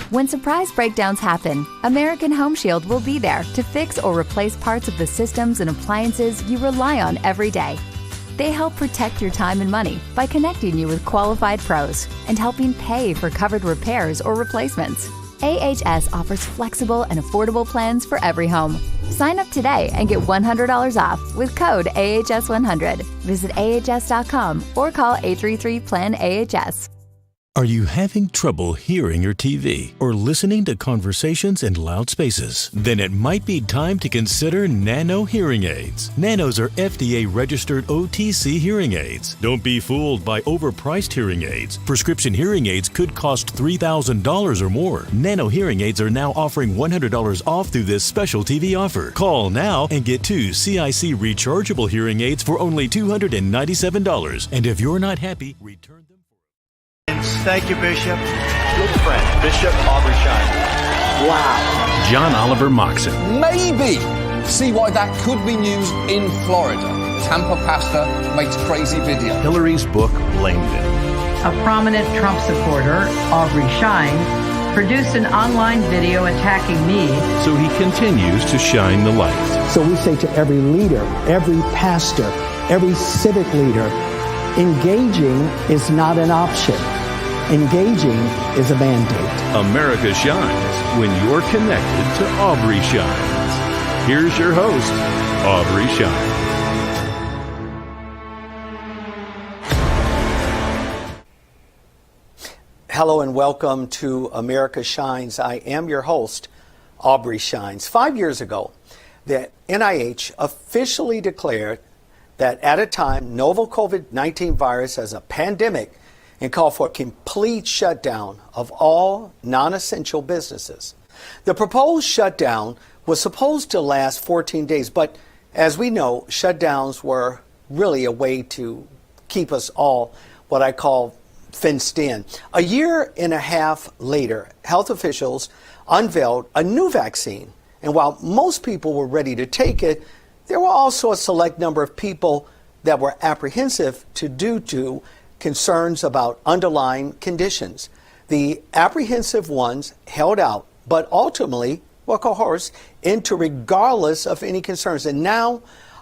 When surprise breakdowns happen, American Home Shield will be there to fix or replace parts of the systems and appliances you rely on every day. They help protect your time and money by connecting you with qualified pros and helping pay for covered repairs or replacements. AHS offers flexible and affordable plans for every home. Sign up today and get $100 off with code AHS100. Visit ahs.com or call 833-PLAN-AHS. Are you having trouble hearing your TV or listening to conversations in loud spaces? Then it might be time to consider Nano hearing aids. Nanos are FDA-registered OTC hearing aids. Don't be fooled by overpriced hearing aids. Prescription hearing aids could cost $3,000 or more. Nano hearing aids are now offering $100 off through this special TV offer. Call now and get 2 CIC rechargeable hearing aids for only $297. And if you're not happy, return them. Thank you, Bishop. Good friend, Bishop Aubrey Shines. Wow. John Oliver Moxon. Maybe. See why that could be news in Florida. Tampa pastor makes crazy video. Hillary's book blamed it. A prominent Trump supporter, Aubrey Shines, produced an online video attacking me. So he continues to shine the light. So we say to every leader, every pastor, every civic leader, engaging is not an option. Engaging is a mandate. America shines when you're connected to Aubrey Shines. Here's your host, Aubrey Shines. Hello and welcome to America Shines. I am your host, Aubrey Shines. 5 years ago, the NIH officially declared that at a time, novel COVID-19 virus as a pandemic and called for a complete shutdown of all non-essential businesses. The proposed shutdown was supposed to last 14 days, but as we know, shutdowns were really a way to keep us all what I call fenced in. A year and a half later, health officials unveiled a new vaccine. And while most people were ready to take it, there were also a select number of people that were apprehensive due to concerns about underlying conditions. The apprehensive ones held out, but ultimately were coerced into regardless of any concerns. And now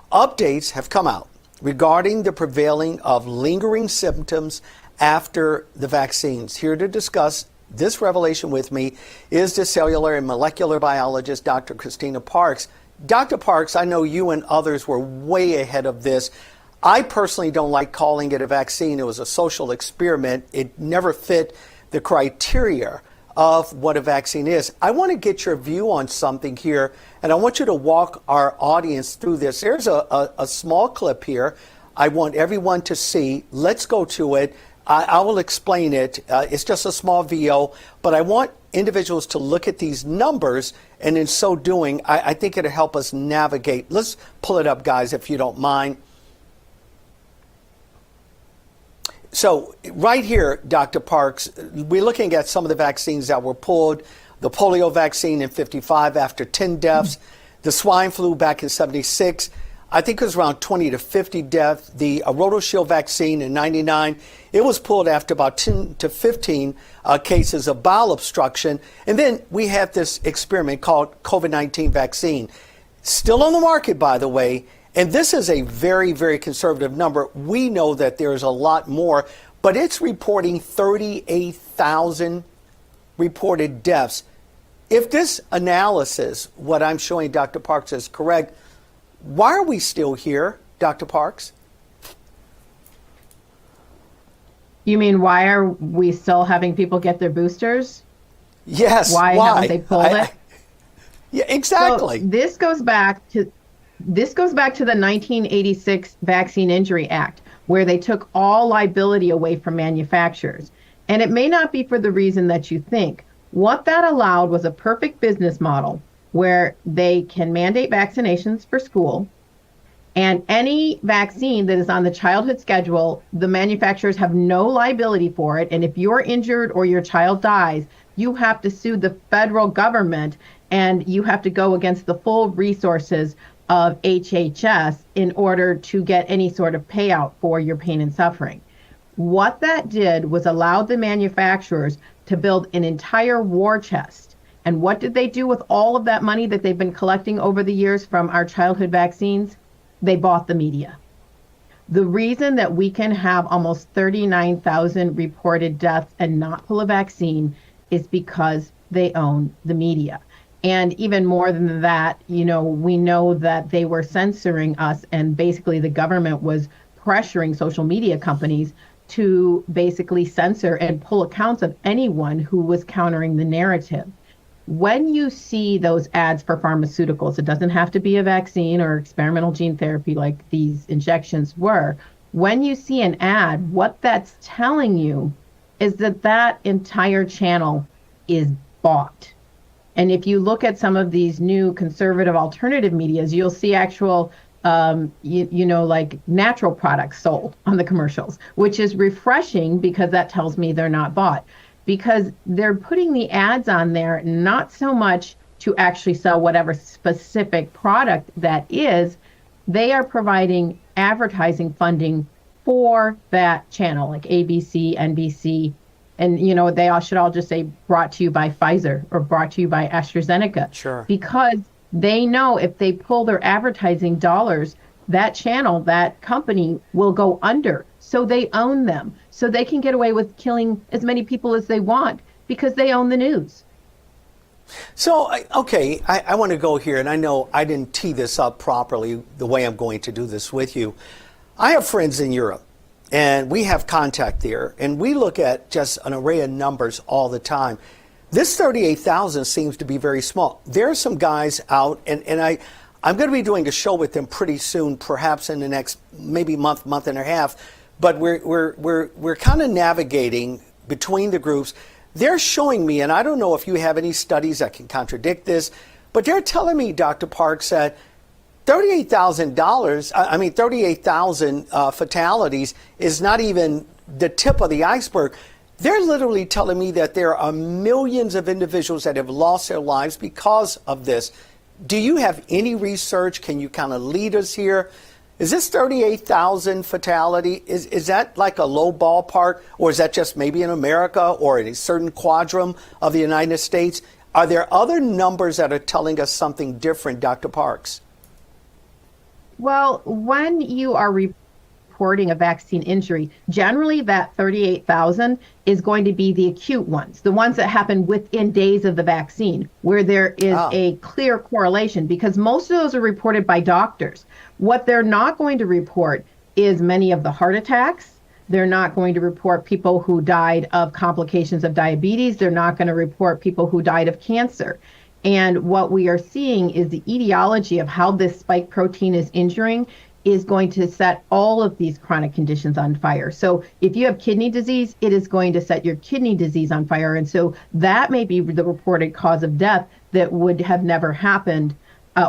updates have come out regarding the prevailing of lingering symptoms after the vaccines. Here to discuss this revelation with me is the cellular and molecular biologist, Dr. Christina Parks. Dr. Parks, I know you and others were way ahead of this. I personally don't like calling it a vaccine. It was a social experiment. It never fit the criteria of what a vaccine is. I want to get your view on something here, and I want you to walk our audience through this. There's a small clip here I want everyone to see. Let's go to it. I will explain it. It's just a small video, but I want individuals to look at these numbers, and in so doing, I think it'll help us navigate. Let's pull it up, guys, if you don't mind. So right here, Dr. Parks, we're looking at some of the vaccines that were pulled. The polio vaccine in 55 after 10 deaths. The swine flu back in 76. I think it was around 20 to 50 deaths. The rotoshield vaccine in 99, it was pulled after about 10 to 15 cases of bowel obstruction. And then we had this experiment called COVID-19 vaccine. Still on the market, by the way. And this is a very, very conservative number. We know that there's a lot more, but it's reporting 38,000 reported deaths. If this analysis, what I'm showing Dr. Parks, is correct, why are we still here, Dr. Parks? You mean, why are we still having people get their boosters? Yes. Why haven't they pulled it? Yeah, exactly. So this goes back to the 1986 Vaccine Injury Act, where they took all liability away from manufacturers. And it may not be for the reason that you think. What that allowed was a perfect business model where they can mandate vaccinations for school, and any vaccine that is on the childhood schedule, the manufacturers have no liability for it. And if you're injured or your child dies, you have to sue the federal government, and you have to go against the full resources of HHS in order to get any sort of payout for your pain and suffering. What that did was allow the manufacturers to build an entire war chest. And what did they do with all of that money that they've been collecting over the years from our childhood vaccines? They bought the media. The reason that we can have almost 39,000 reported deaths and not pull a vaccine is because they own the media. And even more than that, we know that they were censoring us, and basically the government was pressuring social media companies to basically censor and pull accounts of anyone who was countering the narrative. When you see those ads for pharmaceuticals, it doesn't have to be a vaccine or experimental gene therapy like these injections were. When you see an ad, what that's telling you is that that entire channel is bought. And if you look at some of these new conservative alternative medias, you'll see actual like natural products sold on the commercials, which is refreshing because that tells me they're not bought. Because they're putting the ads on there not so much to actually sell whatever specific product that is, they are providing advertising funding for that channel, like ABC, NBC, and they all should all just say brought to you by Pfizer or brought to you by AstraZeneca. Sure. Because they know if they pull their advertising dollars, that channel, that company will go under. So they own them. So they can get away with killing as many people as they want because they own the news. So, okay, I want to go here, and I know I didn't tee this up properly the way I'm going to do this with you. I have friends in Europe, and we have contact there, and we look at just an array of numbers all the time. This 38,000 seems to be very small. There are some guys out, and I'm going to be doing a show with them pretty soon, perhaps in the next maybe month and a half. But we're kind of navigating between the groups. They're showing me, and I don't know if you have any studies that can contradict this, but they're telling me, Dr. Parks, that 38,000 fatalities is not even the tip of the iceberg. They're literally telling me that there are millions of individuals that have lost their lives because of this. Do you have any research? Can you kind of lead us here? Is this 38,000 fatality? Is that like a low ballpark, or is that just maybe in America or in a certain quadrant of the United States? Are there other numbers that are telling us something different, Dr. Parks? Well, when you are reporting a vaccine injury, generally that 38,000 is going to be the acute ones, the ones that happen within days of the vaccine, where there is a clear correlation, because most of those are reported by doctors. What they're not going to report is many of the heart attacks. They're not going to report people who died of complications of diabetes. They're not going to report people who died of cancer. And what we are seeing is the etiology of how this spike protein is injuring is going to set all of these chronic conditions on fire. So if you have kidney disease, it is going to set your kidney disease on fire. And so that may be the reported cause of death that would have never happened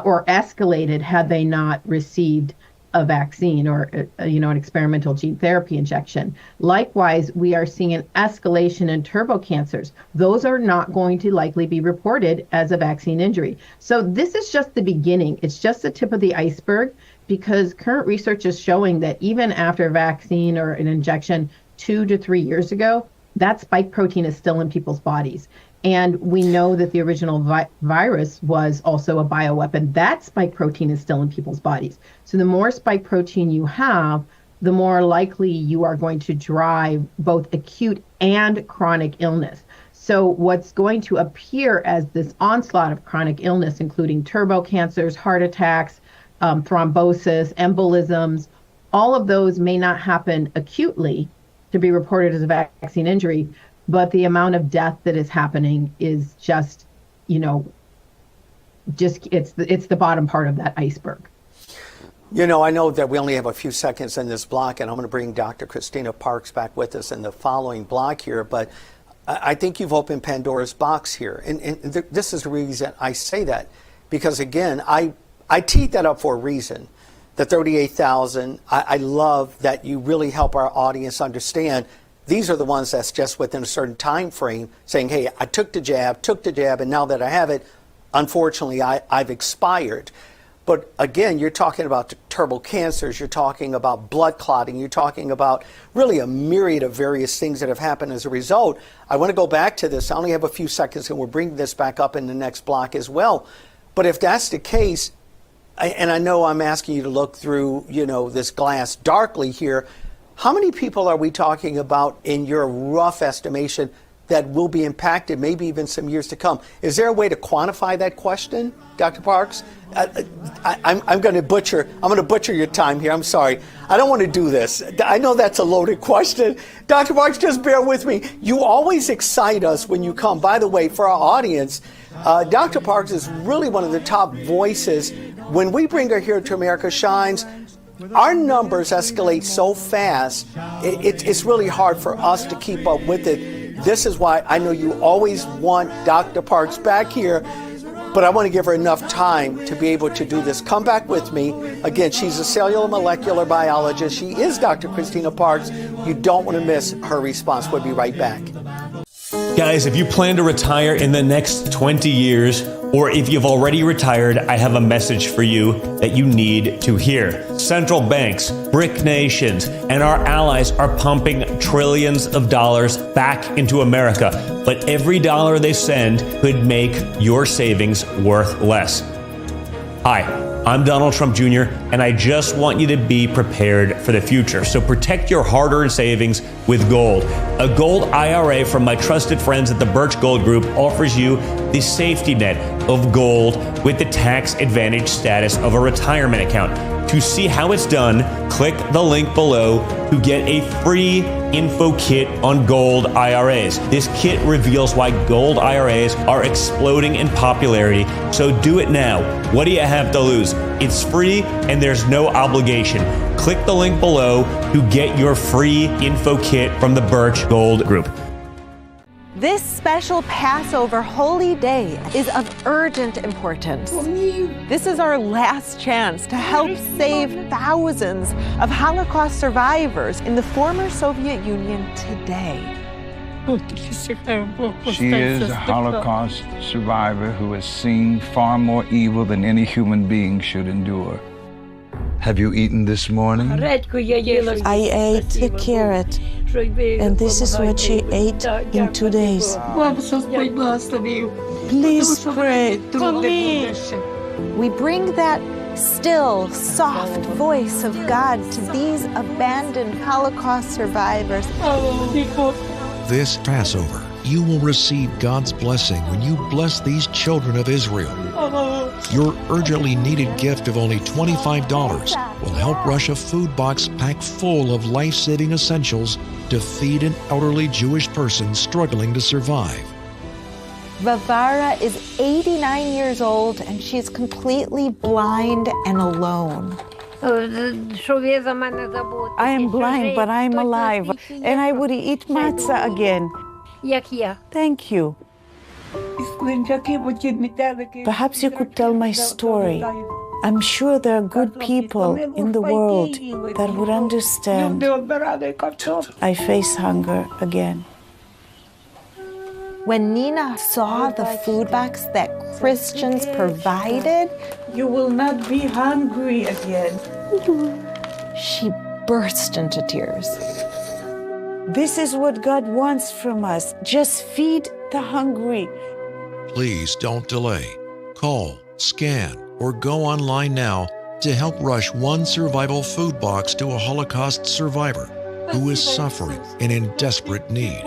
or escalated had they not received a vaccine or an experimental gene therapy injection. Likewise, we are seeing an escalation in turbo cancers. Those are not going to likely be reported as a vaccine injury. So this is just the beginning. It's just the tip of the iceberg, because current research is showing that even after a vaccine or an injection 2 to 3 years ago, that spike protein is still in people's bodies. And we know that the original virus was also a bioweapon. That spike protein is still in people's bodies. So the more spike protein you have, the more likely you are going to drive both acute and chronic illness. So what's going to appear as this onslaught of chronic illness, including turbo cancers, heart attacks, thrombosis, embolisms, all of those may not happen acutely to be reported as a vaccine injury, but the amount of death that is happening is just it's the bottom part of that iceberg. I know that we only have a few seconds in this block, and I'm going to bring Dr. Christina Parks back with us in the following block here, but I think you've opened Pandora's box here. And this is the reason I say that, because again, I teed that up for a reason. The 38,000, I love that you really help our audience understand these are the ones that's just within a certain time frame saying, hey, I took the jab, and now that I have it, unfortunately, I've expired. But again, you're talking about terrible cancers, you're talking about blood clotting, you're talking about really a myriad of various things that have happened as a result. I want to go back to this. I only have a few seconds, and we'll bring this back up in the next block as well. But if that's the case, and I know I'm asking you to look through, this glass darkly here, how many people are we talking about in your rough estimation that will be impacted, maybe even some years to come? Is there a way to quantify that question, Dr. Parks? I'm going to butcher your time here. I'm sorry. I don't want to do this. I know that's a loaded question. Dr. Parks, just bear with me. You always excite us when you come. By the way, for our audience, Dr. Parks is really one of the top voices. When we bring her here to America Shines, our numbers escalate so fast, it's really hard for us to keep up with it. This is why I know you always want Dr. Parks back here, but I want to give her enough time to be able to do this. Come back with me. Again, she's a cellular molecular biologist. She is Dr. Christina Parks. You don't want to miss her response. We'll be right back. Guys, if you plan to retire in the next 20 years, or if you've already retired, I have a message for you that you need to hear. Central banks, BRIC nations, and our allies are pumping trillions of dollars back into America, but every dollar they send could make your savings worth less. Hi, I'm Donald Trump Jr., and I just want you to be prepared for the future. So protect your hard-earned savings with gold. A gold IRA from my trusted friends at the Birch Gold Group offers you the safety net of gold with the tax advantage status of a retirement account. To see how it's done, click the link below to get a free info kit on gold IRAs. This kit reveals why gold IRAs are exploding in popularity, so do it now. What do you have to lose? It's free and there's no obligation. Click the link below to get your free info kit from the Birch Gold Group. This special Passover holy day is of urgent importance. This is our last chance to help save thousands of Holocaust survivors in the former Soviet Union today. She is a Holocaust survivor who has seen far more evil than any human being should endure. Have you eaten this morning? I ate a carrot, and this is what she ate in 2 days. Please pray for me. We bring that still, soft voice of God to these abandoned Holocaust survivors. This Passover, you will receive God's blessing when you bless these children of Israel. Your urgently needed gift of only $25 will help rush a food box packed full of life-saving essentials to feed an elderly Jewish person struggling to survive. Vavara is 89 years old and she's completely blind and alone. I am blind, but I'm alive, and I would eat matzah again. Thank you. Perhaps you could tell my story. I'm sure there are good people in the world that would understand. I face hunger again. When Nina saw the food box that Christians provided, you will not be hungry again. She burst into tears. This is what God wants from us. Just feed the hungry. Please don't delay. Call, scan, or go online now to help rush one survival food box to a Holocaust survivor who is suffering and in desperate need.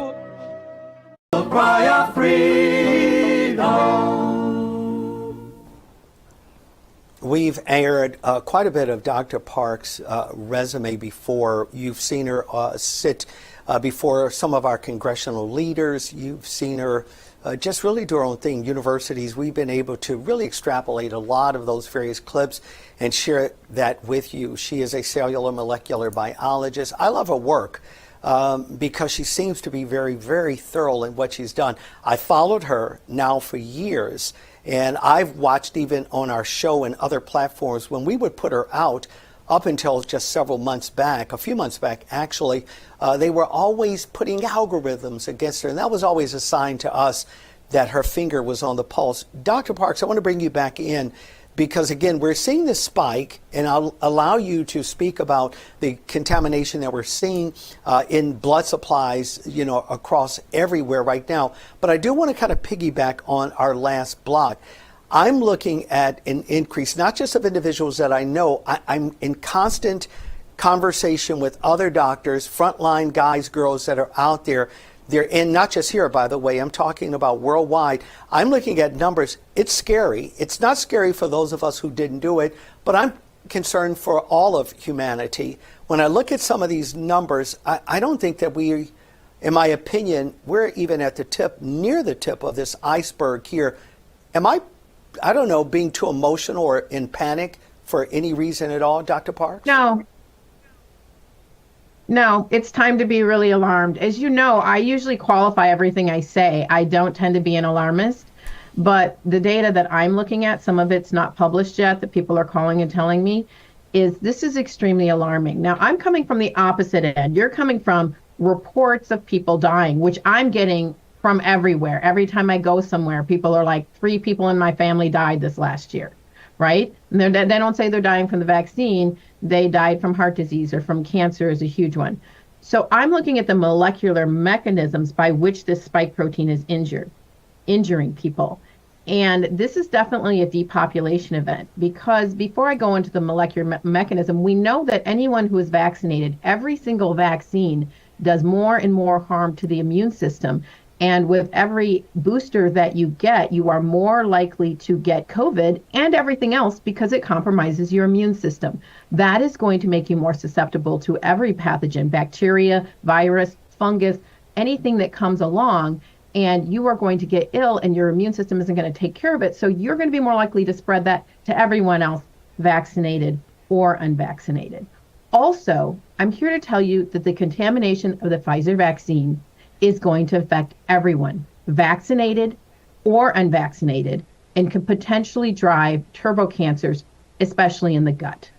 The cry of freedom. We've aired quite a bit of Dr. Parks' resume before. You've seen her sit before some of our congressional leaders. You've seen her just really do her own thing. Universities, we've been able to really extrapolate a lot of those various clips and share that with you. She is a cellular molecular biologist. I love her work because she seems to be very, very thorough in what she's done. I followed her now for years, and I've watched even on our show and other platforms when we would put her out up until just several months back, a few months back actually, they were always putting algorithms against her, and that was always a sign to us that her finger was on the pulse. Dr. Parks, I want to bring you back in because again, we're seeing this spike, and I'll allow you to speak about the contamination that we're seeing in blood supplies, across everywhere right now. But I do want to kind of piggyback on our last block. I'm looking at an increase, not just of individuals that I know. I'm in constant conversation with other doctors, frontline guys, girls that are out there. They're in, not just here, by the way, I'm talking about worldwide. I'm looking at numbers. It's scary. It's not scary for those of us who didn't do it, but I'm concerned for all of humanity. When I look at some of these numbers, I don't think that we, in my opinion, we're even at the tip, near the tip of this iceberg here. Am I don't know, being too emotional or in panic for any reason at all, Dr. Parks? No, it's time to be really alarmed. As you know, I usually qualify everything I say. I don't tend to be an alarmist, but the data that I'm looking at, some of it's not published yet that people are calling and telling me, this is extremely alarming. Now, I'm coming from the opposite end. You're coming from reports of people dying, which I'm getting from everywhere. Every time I go somewhere, people are like, 3 people in my family died this last year, right? And they don't say they're dying from the vaccine. They died from heart disease or from cancer is a huge one. So I'm looking at the molecular mechanisms by which this spike protein is injuring people. And this is definitely a depopulation event, because before I go into the molecular mechanism, we know that anyone who is vaccinated, every single vaccine does more and more harm to the immune system. And with every booster that you get, you are more likely to get COVID and everything else because it compromises your immune system. That is going to make you more susceptible to every pathogen, bacteria, virus, fungus, anything that comes along, and you are going to get ill and your immune system isn't going to take care of it. So you're going to be more likely to spread that to everyone else, vaccinated or unvaccinated. Also, I'm here to tell you that the contamination of the Pfizer vaccine is going to affect everyone, vaccinated or unvaccinated, and can potentially drive turbo cancers, especially in the gut.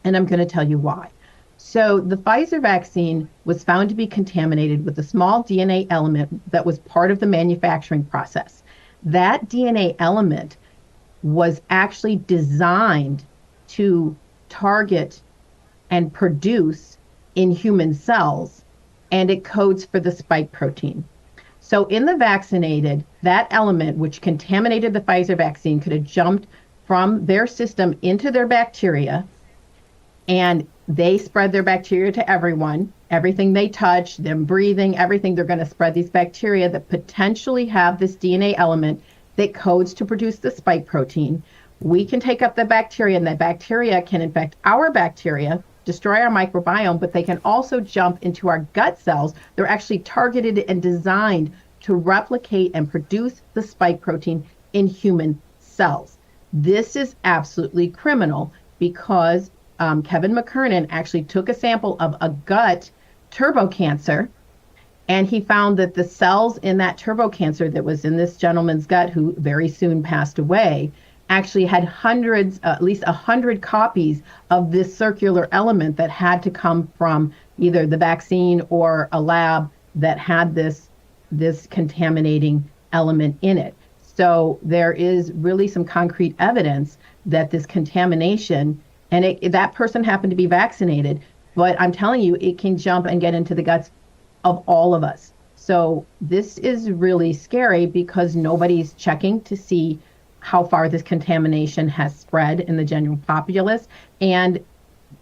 And I'm going to tell you why. So the Pfizer vaccine was found to be contaminated with a small DNA element that was part of the manufacturing process. That DNA element was actually designed to target and produce in human cells, and it codes for the spike protein. So in the vaccinated, that element which contaminated the Pfizer vaccine could have jumped from their system into their bacteria, and they spread their bacteria to everyone. Everything they touch, them breathing, everything, they're going to spread these bacteria that potentially have this DNA element that codes to produce the spike protein. We can take up the bacteria, and that bacteria can infect our bacteria, destroy our microbiome, but they can also jump into our gut cells. They're actually targeted and designed to replicate and produce the spike protein in human cells. This is absolutely criminal, because Kevin McKernan actually took a sample of a gut turbo cancer, and he found that the cells in that turbo cancer that was in this gentleman's gut, who very soon passed away, actually had hundreds, at least 100 copies of this circular element that had to come from either the vaccine or a lab that had this contaminating element in it. So there is really some concrete evidence that this contamination, and that person happened to be vaccinated, but I'm telling you, it can jump and get into the guts of all of us. So this is really scary, because nobody's checking to see how far this contamination has spread in the general populace, and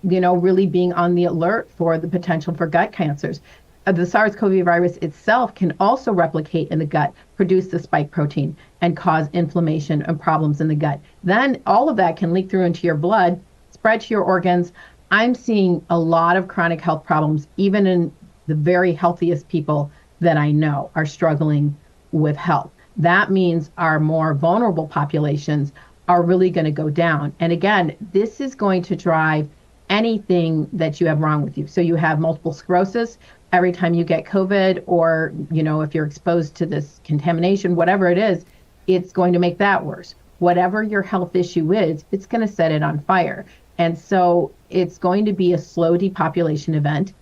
really being on the alert for the potential for gut cancers. The SARS-CoV virus itself can also replicate in the gut, produce the spike protein, and cause inflammation and problems in the gut. Then all of that can leak through into your blood, spread to your organs. I'm seeing a lot of chronic health problems, even in the very healthiest people that I know are struggling with health. That means our more vulnerable populations are really going to go down. And again, this is going to drive anything that you have wrong with you. So you have multiple sclerosis every time you get COVID, or, if you're exposed to this contamination, whatever it is, it's going to make that worse. Whatever your health issue is, it's going to set it on fire. And so it's going to be a slow depopulation event.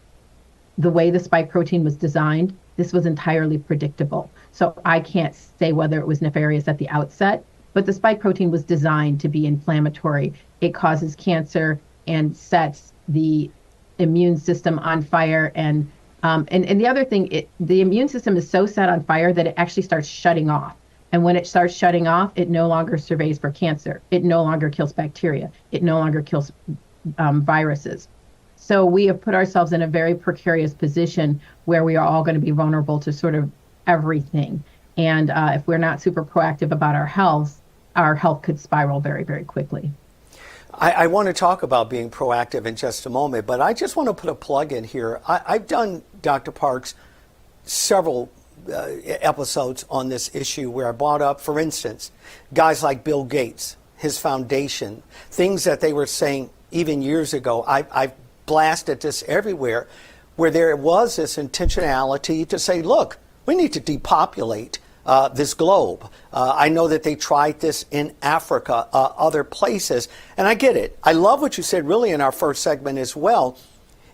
The way the spike protein was designed, this was entirely predictable. So I can't say whether it was nefarious at the outset, but the spike protein was designed to be inflammatory. It causes cancer and sets the immune system on fire. And the other thing, the immune system is so set on fire that it actually starts shutting off. And when it starts shutting off, it no longer surveys for cancer. It no longer kills bacteria. It no longer kills viruses. So we have put ourselves in a very precarious position where we are all going to be vulnerable to sort of everything. And if we're not super proactive about our health could spiral very, very quickly. I want to talk about being proactive in just a moment, but I just want to put a plug in here. I've done, Dr. Parks, several episodes on this issue where I brought up, for instance, guys like Bill Gates, his foundation, things that they were saying even years ago. I've blasted this everywhere, where there was this intentionality to say, look, we need to depopulate this globe. I know that they tried this in Africa, other places, and I get it. I love what you said really in our first segment as well.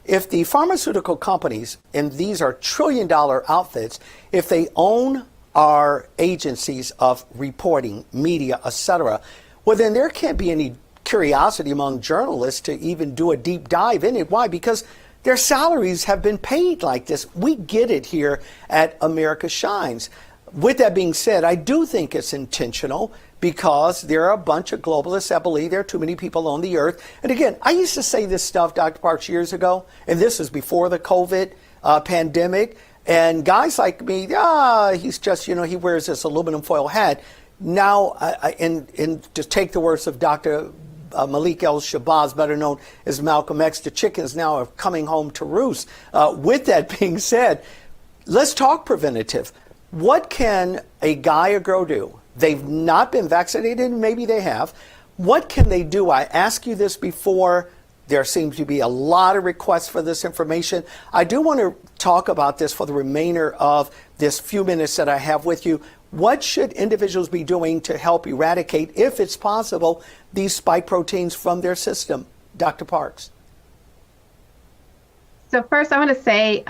If the pharmaceutical companies, and these are trillion-dollar outfits, if they own our agencies of reporting, media, etc., well, then there can't be any curiosity among journalists to even do a deep dive in it. Why? Because their salaries have been paid like this. We get it here at America Shines. With that being said, I do think it's intentional because there are a bunch of globalists that believe there are too many people on the earth. And again, I used to say this stuff, Dr. Parks, years ago, and this is before the COVID pandemic. And guys like me, he's just, he wears this aluminum foil hat. Now, and to take the words of Dr. Malik El-Shabazz, better known as Malcolm X, the chickens now are coming home to roost. With that being said, let's talk preventative. What can a guy or girl do? They've not been vaccinated, maybe they have. What can they do? I asked you this before. There seems to be a lot of requests for this information. I do want to talk about this for the remainder of this few minutes that I have with you. What should individuals be doing to help eradicate, if it's possible, these spike proteins from their system? Dr. Parks. So first I want to say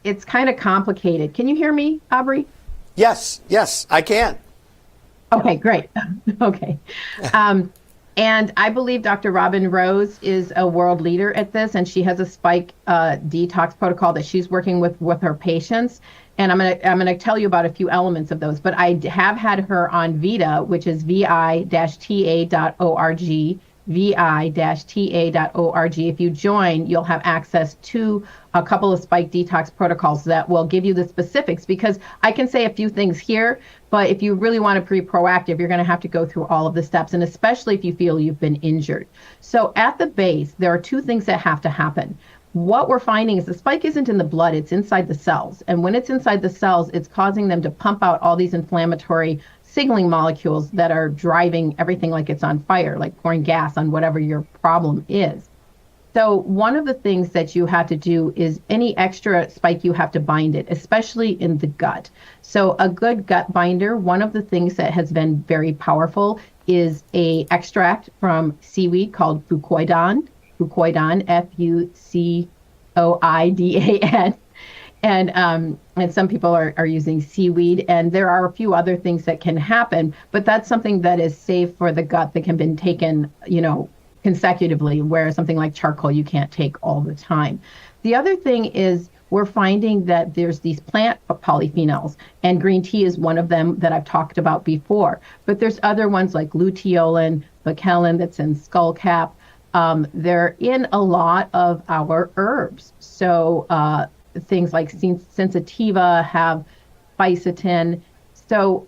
it's kind of complicated. Can you hear me, Aubrey? Yes, I can. Okay, great. Okay. And I believe Dr. Robin Rose is a world leader at this, and she has a spike detox protocol that she's working with her patients. And I'm gonna tell you about a few elements of those. But I have had her on VITA, which is vi-ta.org, vi-ta.org. If you join, you'll have access to a couple of spike detox protocols that will give you the specifics, because I can say a few things here, but if you really want to be proactive, you're going to have to go through all of the steps, and especially if you feel you've been injured. So at the base, there are two things that have to happen. What we're finding is the spike isn't in the blood, it's inside the cells. And when it's inside the cells, it's causing them to pump out all these inflammatory signaling molecules that are driving everything like it's on fire, like pouring gas on whatever your problem is. So one of the things that you have to do is any extra spike, you have to bind it, especially in the gut. So a good gut binder, one of the things that has been very powerful is a extract from seaweed called fucoidan, Fucoidan. And some people are using seaweed, and there are a few other things that can happen, but that's something that is safe for the gut that can be taken, consecutively, whereas something like charcoal you can't take all the time. The other thing is we're finding that there's these plant polyphenols, and green tea is one of them that I've talked about before, but there's other ones like luteolin, bakelin that's in skullcap. They're in a lot of our herbs. So things like sensitiva have fisetin. So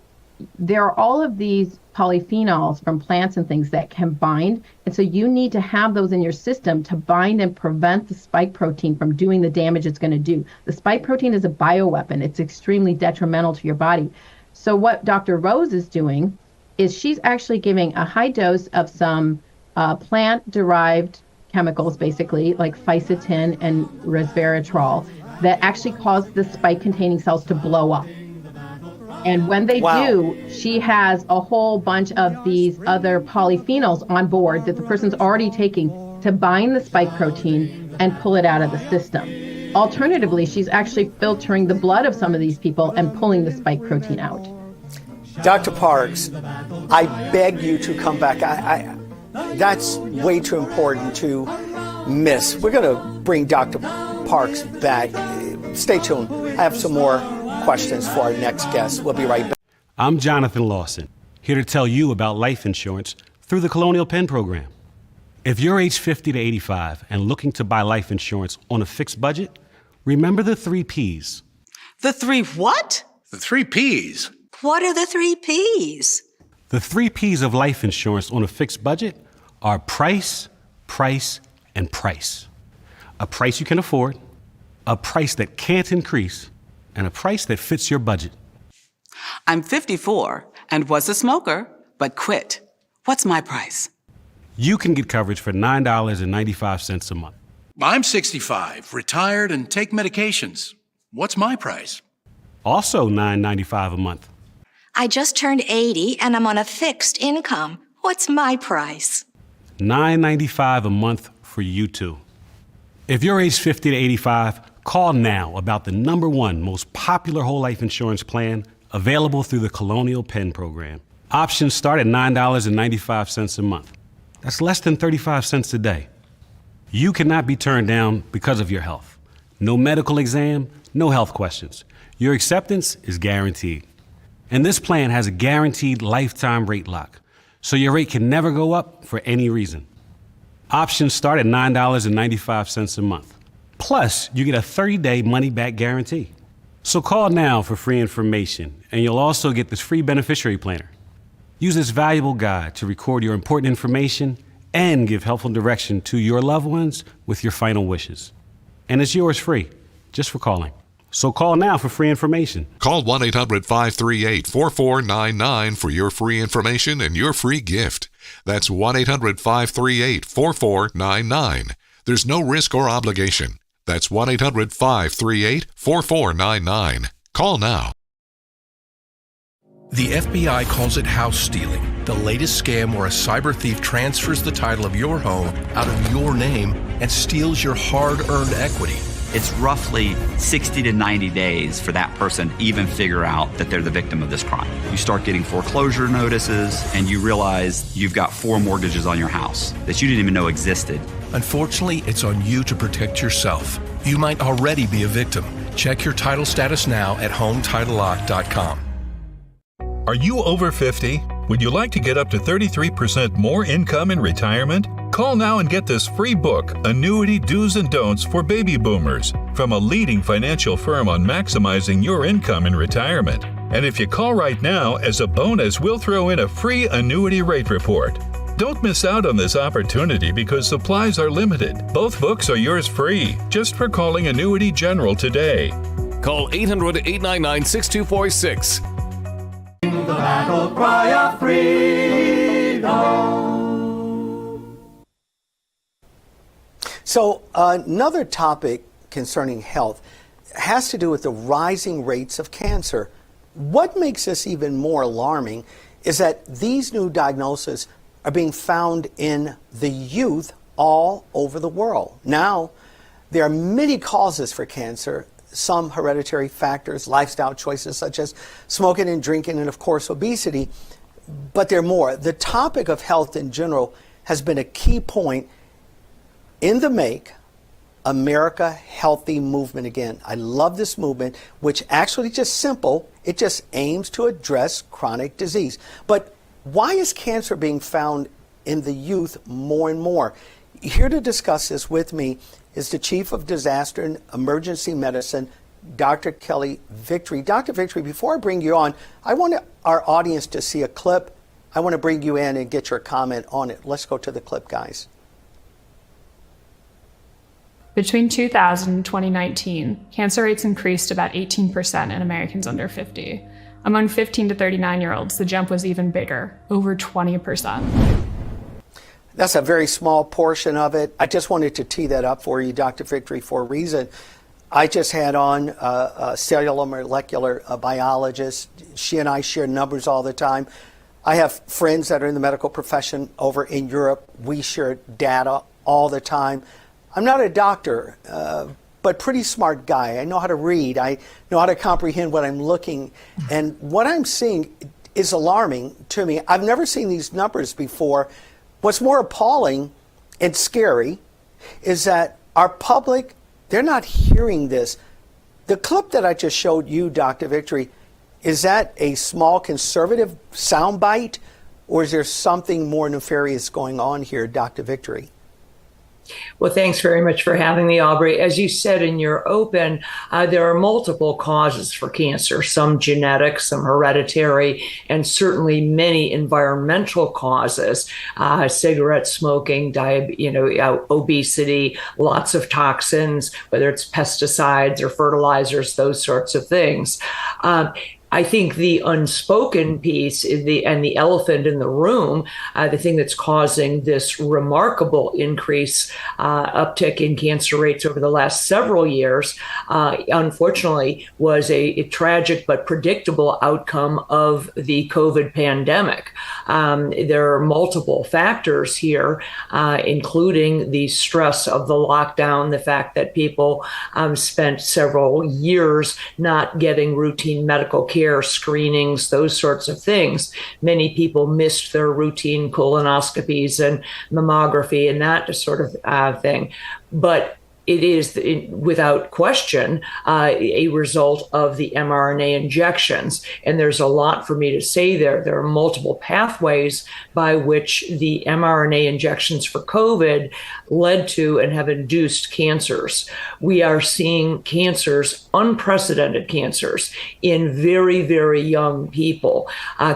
there are all of these polyphenols from plants and things that can bind. And so you need to have those in your system to bind and prevent the spike protein from doing the damage it's going to do. The spike protein is a bioweapon. It's extremely detrimental to your body. So what Dr. Rose is doing is she's actually giving a high dose of some plant-derived chemicals, basically, like fisetin and resveratrol, that actually cause the spike-containing cells to blow up. And when they do, she has a whole bunch of these other polyphenols on board that the person's already taking to bind the spike protein and pull it out of the system. Alternatively, she's actually filtering the blood of some of these people and pulling the spike protein out. Dr. Parks, I beg you to come back. That's way too important to miss. We're going to bring Dr. Parks back. Stay tuned. I have some more questions for our next guest. We'll be right back. I'm Jonathan Lawson, here to tell you about life insurance through the Colonial Penn program. If you're age 50 to 85 and looking to buy life insurance on a fixed budget, remember the 3 Ps. The 3 what? The 3 Ps. What are the 3 Ps? The 3 Ps of life insurance on a fixed budget are price, price, and price. A price you can afford, a price that can't increase, and a price that fits your budget. I'm 54 and was a smoker, but quit. What's my price? You can get coverage for $9.95 a month. I'm 65, retired, and take medications. What's my price? Also $9.95 a month. I just turned 80 and I'm on a fixed income. What's my price? $9.95 a month for you too. If you're age 50 to 85, call now about the #1 most popular whole life insurance plan available through the Colonial Penn program. Options start at $9.95 a month. That's less than 35 cents a day. You cannot be turned down because of your health. No medical exam, no health questions. Your acceptance is guaranteed. And this plan has a guaranteed lifetime rate lock, so your rate can never go up for any reason. Options start at $9.95 a month. Plus, you get a 30-day money-back guarantee. So call now for free information, and you'll also get this free beneficiary planner. Use this valuable guide to record your important information and give helpful direction to your loved ones with your final wishes. And it's yours free, just for calling. So call now for free information. Call 1-800-538-4499 for your free information and your free gift. That's 1-800-538-4499. There's no risk or obligation. That's 1-800-538-4499. Call now. The FBI calls it house stealing, the latest scam where a cyber thief transfers the title of your home out of your name and steals your hard-earned equity. It's roughly 60 to 90 days for that person to even figure out that they're the victim of this crime. You start getting foreclosure notices and you realize you've got 4 mortgages on your house that you didn't even know existed. Unfortunately, it's on you to protect yourself. You might already be a victim. Check your title status now at HomeTitleLock.com. Are you over 50? Would you like to get up to 33% more income in retirement? Call now and get this free book, Annuity Do's and Don'ts for Baby Boomers, from a leading financial firm on maximizing your income in retirement. And if you call right now, as a bonus, we'll throw in a free annuity rate report. Don't miss out on this opportunity because supplies are limited. Both books are yours free, just for calling Annuity General today. Call 800-899-6246. The battle cry of freedom. So another topic concerning health has to do with the rising rates of cancer. What makes this even more alarming is that these new diagnoses are being found in the youth all over the world. Now, there are many causes for cancer, some hereditary factors, lifestyle choices such as smoking and drinking, and of course obesity, but there are more. The topic of health in general has been a key point in the Make America Healthy movement again. I love this movement, which actually just simple. It just aims to address chronic disease. But why is cancer being found in the youth more and more? Here to discuss this with me is the Chief of Disaster and Emergency Medicine, Dr. Kelly Victory. Dr. Victory, before I bring you on, I want our audience to see a clip. I want to bring you in and get your comment on it. Let's go to the clip, guys. Between 2000 and 2019, cancer rates increased about 18% in Americans under 50. Among 15 to 39-year-olds, the jump was even bigger, over 20%. That's a very small portion of it. I just wanted to tee that up for you, Dr. Victory, for a reason. I just had on a cellular molecular biologist. She and I share numbers all the time. I have friends that are in the medical profession over in Europe. We share data all the time. I'm not a doctor, but pretty smart guy. I know how to read. I know how to comprehend what I'm looking. And what I'm seeing, is alarming to me. I've never seen these numbers before. What's more appalling and scary is that our public, they're not hearing this. The clip that I just showed you, Dr. Victory, is that a small conservative soundbite, or is there something more nefarious going on here, Dr. Victory? Well, thanks very much for having me, Aubrey. As you said in your open, there are multiple causes for cancer, some genetic, some hereditary, and certainly many environmental causes, cigarette smoking, obesity, lots of toxins, whether it's pesticides or fertilizers, those sorts of things. I think the unspoken piece and the elephant in the room, the thing that's causing this remarkable increase, uptick in cancer rates over the last several years, unfortunately, was a tragic but predictable outcome of the COVID pandemic. There are multiple factors here, including the stress of the lockdown, the fact that people spent several years not getting routine medical care, screenings, those sorts of things. Many people missed their routine colonoscopies and mammography and that sort of thing. But it is, without question, a result of the mRNA injections. And there's a lot for me to say there. There are multiple pathways by which the mRNA injections for COVID led to and have induced cancers. We are seeing cancers, unprecedented cancers, in very, very young people.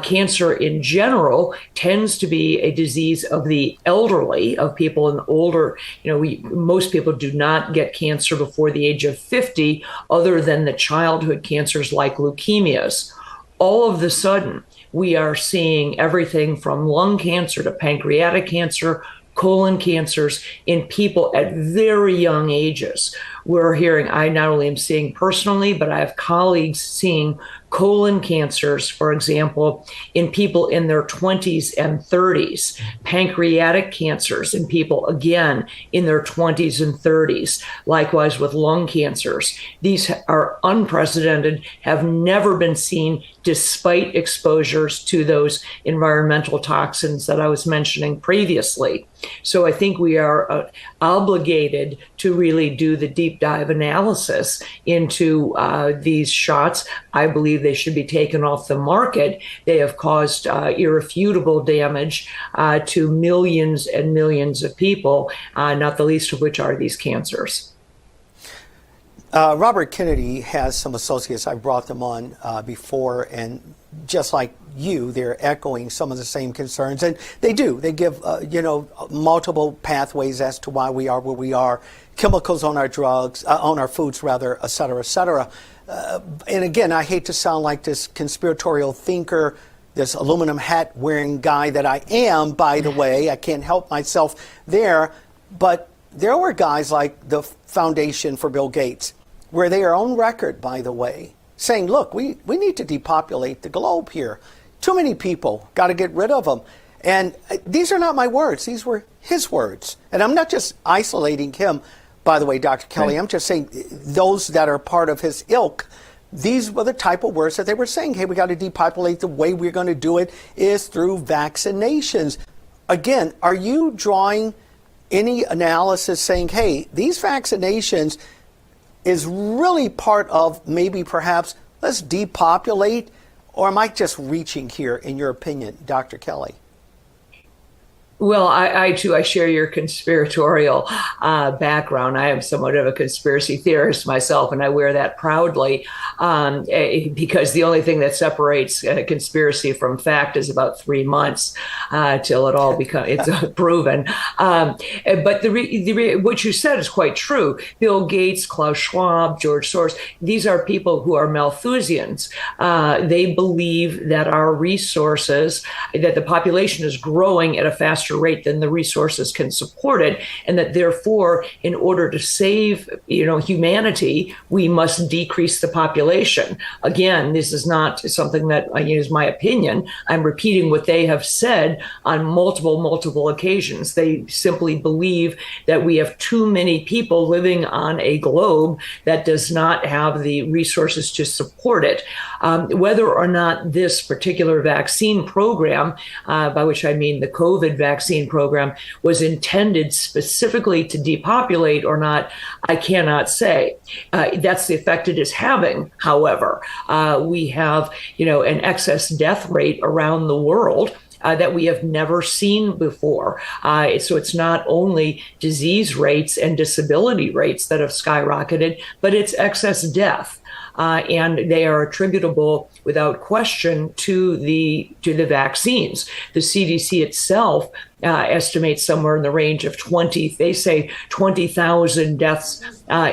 Cancer in general tends to be a disease of the elderly, of people in older, most people do not get cancer before the age of 50, other than the childhood cancers like leukemias. All of a sudden, we are seeing everything from lung cancer to pancreatic cancer, colon cancers in people at very young ages. We're hearing, I not only am seeing personally, but I have colleagues seeing colon cancers, for example, in people in their 20s and 30s, pancreatic cancers in people, again, in their 20s and 30s, likewise with lung cancers. These are unprecedented, have never been seen despite exposures to those environmental toxins that I was mentioning previously. So I think we are obligated to really do the deep dive analysis into these shots. I believe they should be taken off the market. They have caused irrefutable damage to millions and millions of people, not the least of which are these cancers. Robert Kennedy has some associates. I brought them on before, and just like you, they're echoing some of the same concerns. And they do. They give, multiple pathways as to why we are where we are, chemicals on our drugs, on our foods, rather, et cetera, et cetera. And again, I hate to sound like this conspiratorial thinker, this aluminum hat wearing guy that I am, by the way. I can't help myself there. But there were guys like the Foundation for Bill Gates, where they are on record, by the way, saying, look, we need to depopulate the globe here. Too many people, got to get rid of them. And these are not my words. These were his words. And I'm not just isolating him, by the way, Dr. Kelly. Right. I'm just saying those that are part of his ilk, these were the type of words that they were saying. Hey, we got to depopulate. The way we're going to do it is through vaccinations. Again, are you drawing any analysis saying, hey, these vaccinations is really part of maybe perhaps let's depopulate? Or am I just reaching here, in your opinion, Dr. Kelly? Well, I too, I share your conspiratorial background. I am somewhat of a conspiracy theorist myself, and I wear that proudly because the only thing that separates conspiracy from fact is about 3 months till it all becomes proven. But what you said is quite true. Bill Gates, Klaus Schwab, George Soros, these are people who are Malthusians. They believe that our resources, that the population is growing at a faster faster rate than the resources can support it, and that therefore, in order to save, humanity, we must decrease the population. Again, this is not something that is my opinion. I'm repeating what they have said on multiple occasions. They simply believe that we have too many people living on a globe that does not have the resources to support it. Whether or not this particular vaccine program, by which I mean the COVID vaccine program, was intended specifically to depopulate or not, I cannot say. That's the effect it is having. However, we have, an excess death rate around the world that we have never seen before. So it's not only disease rates and disability rates that have skyrocketed, but it's excess death. And they are attributable without question to the vaccines. The CDC itself estimates somewhere in the range of 20,000 deaths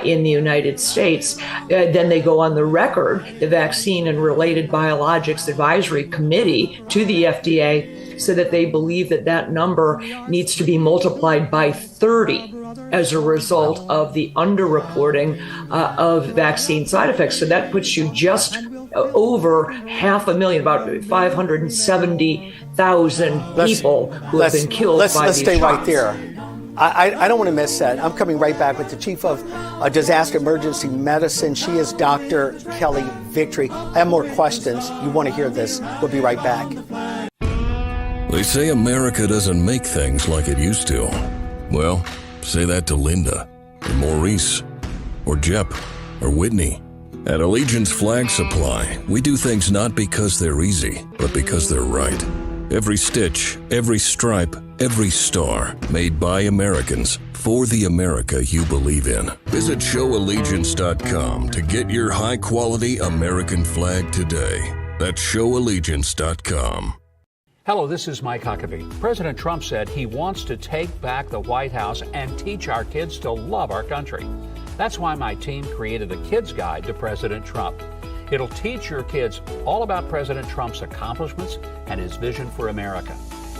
in the United States. Then they go on the record, the Vaccine and Related Biologics Advisory Committee to the FDA, so that they believe that number needs to be multiplied by 30 as a result of the underreporting of vaccine side effects. So that puts you just over 500,000, about 570,000 people who have been killed by these shots. Let's stay right there. I don't want to miss that. I'm coming right back with the Chief of Disaster Emergency Medicine. She is Dr. Kelly Victory. I have more questions. You want to hear this. We'll be right back. They say America doesn't make things like it used to. Well, say that to Linda, or Maurice, or Jep, or Whitney. At Allegiance Flag Supply, we do things not because they're easy, but because they're right. Every stitch, every stripe, every star, made by Americans, for the America you believe in. Visit showallegiance.com to get your high-quality American flag today. That's showallegiance.com. Hello, this is Mike Huckabee. President Trump said he wants to take back the White House and teach our kids to love our country. That's why my team created a Kids Guide to President Trump. It'll teach your kids all about President Trump's accomplishments and his vision for America.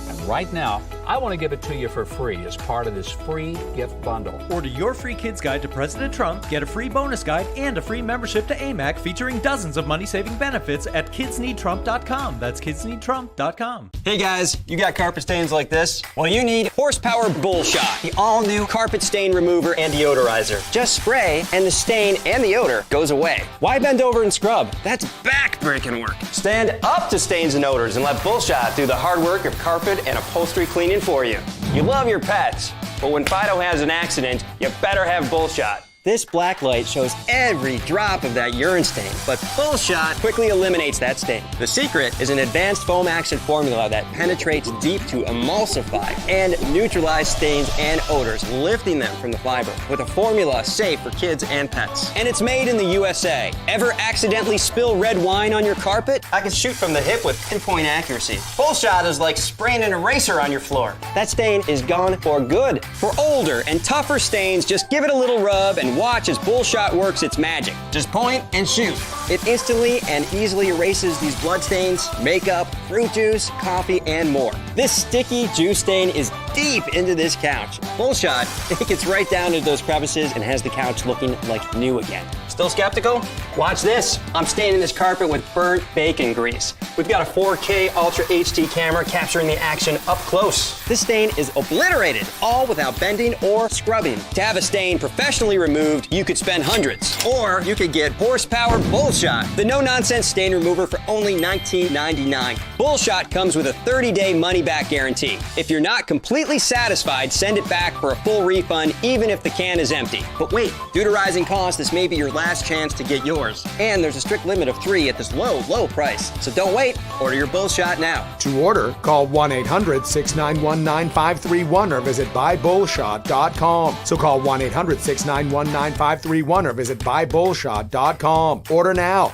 And right now, I want to give it to you for free as part of this free gift bundle. Order your free Kids Guide to President Trump, get a free bonus guide, and a free membership to AMAC featuring dozens of money-saving benefits at kidsneedtrump.com. That's kidsneedtrump.com. Hey guys, you got carpet stains like this? Well, you need Horsepower Bullshot, the all-new carpet stain remover and deodorizer. Just spray, and the stain and the odor goes away. Why bend over and scrub? That's back-breaking work. Stand up to stains and odors and let Bullshot do the hard work of carpet and upholstery cleaning for you. You love your pets, but when Fido has an accident, you better have Bullshot. This black light shows every drop of that urine stain, but Bullshot quickly eliminates that stain. The secret is an advanced foam action formula that penetrates deep to emulsify and neutralize stains and odors, lifting them from the fiber with a formula safe for kids and pets. And it's made in the USA. Ever accidentally spill red wine on your carpet? I can shoot from the hip with pinpoint accuracy. Bullshot is like spraying an eraser on your floor. That stain is gone for good. For older and tougher stains, just give it a little rub and watch as Bullshot works its magic. Just point and shoot. It instantly and easily erases these blood stains, makeup, fruit juice, coffee, and more. This sticky juice stain is deep into this couch. Bullshot, it gets right down into those crevices and has the couch looking like new again. Still skeptical? Watch this. I'm staining this carpet with burnt bacon grease. We've got a 4K Ultra HD camera capturing the action up close. This stain is obliterated, all without bending or scrubbing. To have a stain professionally removed, you could spend hundreds. Or you could get Horsepower Bullshot, the no-nonsense stain remover for only $19.99. Bullshot comes with a 30-day money-back guarantee. If you're not completely satisfied, send it back for a full refund, even if the can is empty. But wait, due to rising costs, this may be your last chance to get yours. And there's a strict limit of 3 at this low, low price. So don't wait. Order your Bullshot now. To order, call 1-800-691-9531 or visit buybullshot.com. So call 1-800-691-9531 or visit buybullshot.com. Order now.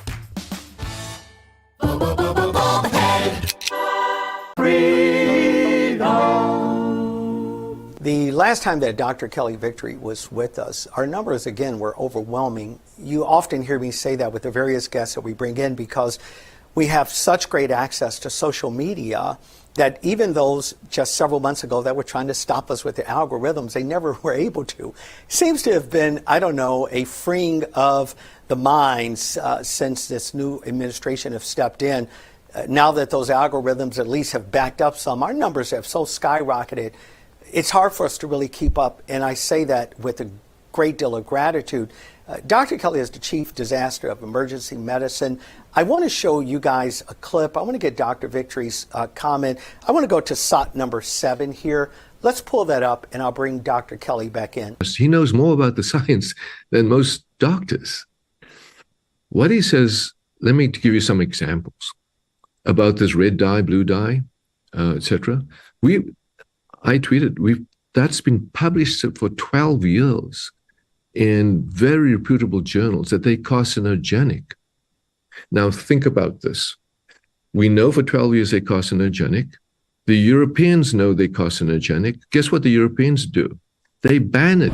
The last time that Dr. Kelly Victory was with us, our numbers, again, were overwhelming. You often hear me say that with the various guests that we bring in because we have such great access to social media that even those just several months ago that were trying to stop us with the algorithms, they never were able to. Seems to have been, I don't know, a freeing of the minds since this new administration have stepped in. Now that those algorithms at least have backed up some, our numbers have so skyrocketed, it's hard for us to really keep up. And I say that with a great deal of gratitude. Dr. Kelly is the Chief Disaster of Emergency Medicine. I want to show you guys a clip. I want to get Dr. Victory's comment. I want to go to SOT number 7 here. Let's pull that up, and I'll bring Dr. Kelly back in. He knows more about the science than most doctors. What he says, let me give you some examples about this red dye, blue dye, etc. I tweeted, that's been published for 12 years in very reputable journals that they're carcinogenic. Now think about this. We know for 12 years they're carcinogenic. The Europeans know they're carcinogenic. Guess what the Europeans do? They ban it.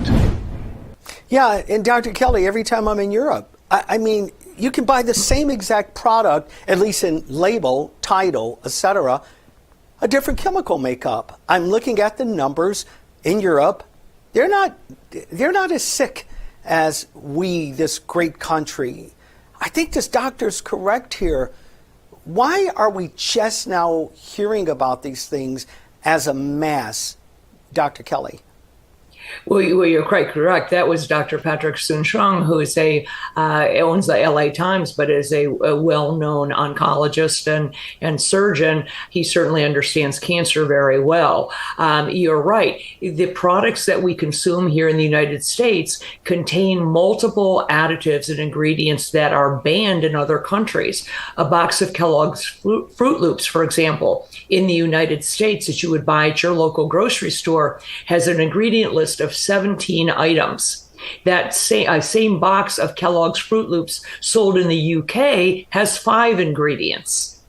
Yeah, and Dr. Kelly, every time I'm in Europe, I mean, you can buy the same exact product, at least in label, title, etc., a different chemical makeup. I'm looking at the numbers in Europe. They're not as sick as we, this great country. I think this doctor's correct here. Why are we just now hearing about these things as a mass, Dr. Kelly? Well, you're quite correct. That was Dr. Patrick Soon-Shiong, who is owns the LA Times, but is a well-known oncologist and surgeon. He certainly understands cancer very well. You're right. The products that we consume here in the United States contain multiple additives and ingredients that are banned in other countries. A box of Kellogg's Fruit Loops, for example, in the United States that you would buy at your local grocery store has an ingredient list of 17 items. That same box of Kellogg's Fruit Loops sold in the UK has 5 ingredients.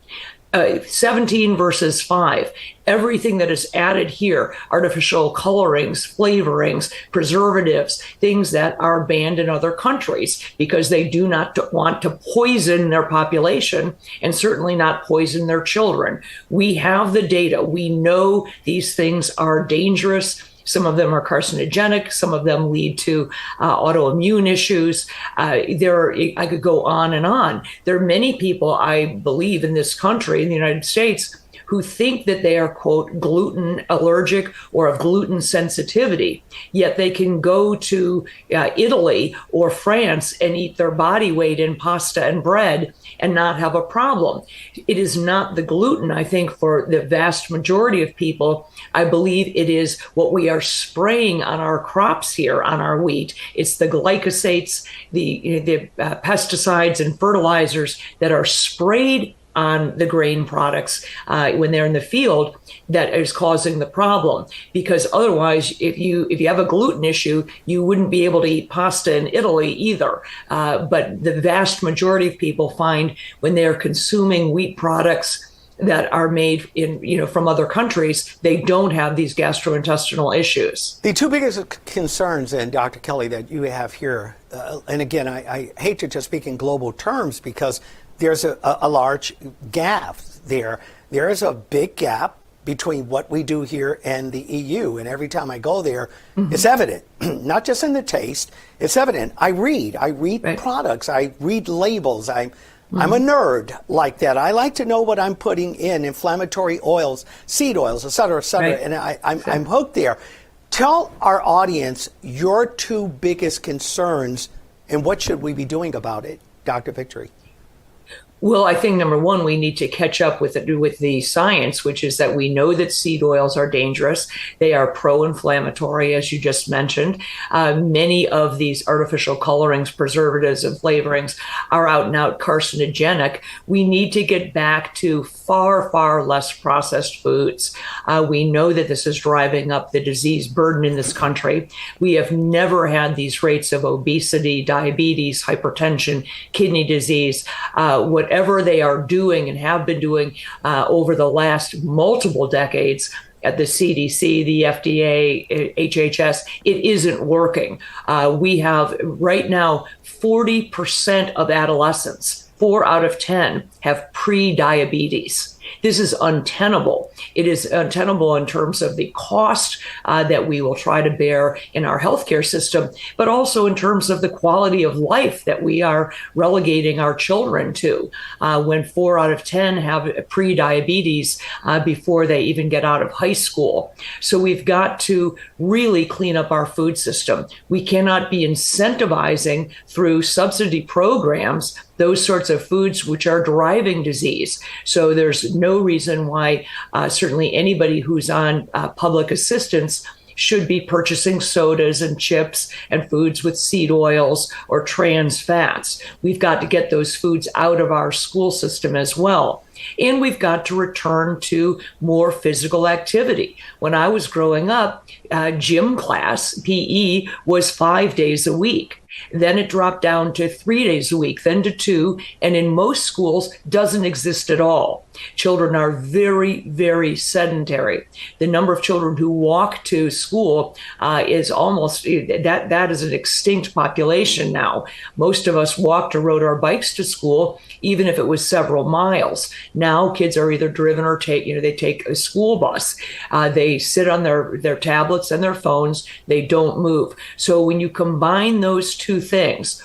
17 versus 5. Everything that is added here, artificial colorings, flavorings, preservatives, things that are banned in other countries because they do not want to poison their population and certainly not poison their children. We have the data. We know these things are dangerous. Some of them are carcinogenic. Some of them lead to autoimmune issues. I could go on and on. There are many people, I believe, in this country, in the United States, who think that they are, quote, gluten allergic or of gluten sensitivity, yet they can go to Italy or France and eat their body weight in pasta and bread and not have a problem. It is not the gluten, I think, for the vast majority of people. I believe it is what we are spraying on our crops here, on our wheat. It's the glycosates, the pesticides and fertilizers that are sprayed on the grain products when they're in the field that is causing the problem. Because otherwise, if you have a gluten issue, you wouldn't be able to eat pasta in Italy either. But the vast majority of people find when they're consuming wheat products that are made in, from other countries, they don't have these gastrointestinal issues. The two biggest concerns, and Dr. Kelly, that you have here, and again, I hate to just speak in global terms because there's a large gap there. There is a big gap between what we do here and the EU. And every time I go there, it's evident, not just in the taste, it's evident. I read right. Products, I read labels. I'm a nerd like that. I like to know what I'm putting in, inflammatory oils, seed oils, et cetera, right. And I'm hooked there. Tell our audience your two biggest concerns and what should we be doing about it, Dr. Victory? Well, I think number one, we need to catch up with the science, which is that we know that seed oils are dangerous. They are pro-inflammatory, as you just mentioned. Many of these artificial colorings, preservatives, and flavorings are out and out carcinogenic. We need to get back to far, far less processed foods. We know that this is driving up the disease burden in this country. We have never had these rates of obesity, diabetes, hypertension, kidney disease, whatever they are doing and have been doing over the last multiple decades at the CDC, the FDA, HHS, it isn't working. We have right now 40% of adolescents, 4 out of 10, have pre-diabetes. This is untenable. It is untenable in terms of the cost that we will try to bear in our healthcare system, but also in terms of the quality of life that we are relegating our children to. When 4 out of 10 have pre-diabetes before they even get out of high school. So we've got to really clean up our food system. We cannot be incentivizing through subsidy programs those sorts of foods which are driving disease. So there's no reason why certainly anybody who's on public assistance should be purchasing sodas and chips and foods with seed oils or trans fats. We've got to get those foods out of our school system as well. And we've got to return to more physical activity. When I was growing up, gym class, PE, was 5 days a week. Then it dropped down to 3 days a week, then to 2, and in most schools doesn't exist at all. Children are very, very sedentary. The number of children who walk to school is almost, that is an extinct population now. Most of us walked or rode our bikes to school, even if it was several miles. Now kids are either driven or they take a school bus. They sit on their tablets and their phones. They don't move. So when you combine those two things,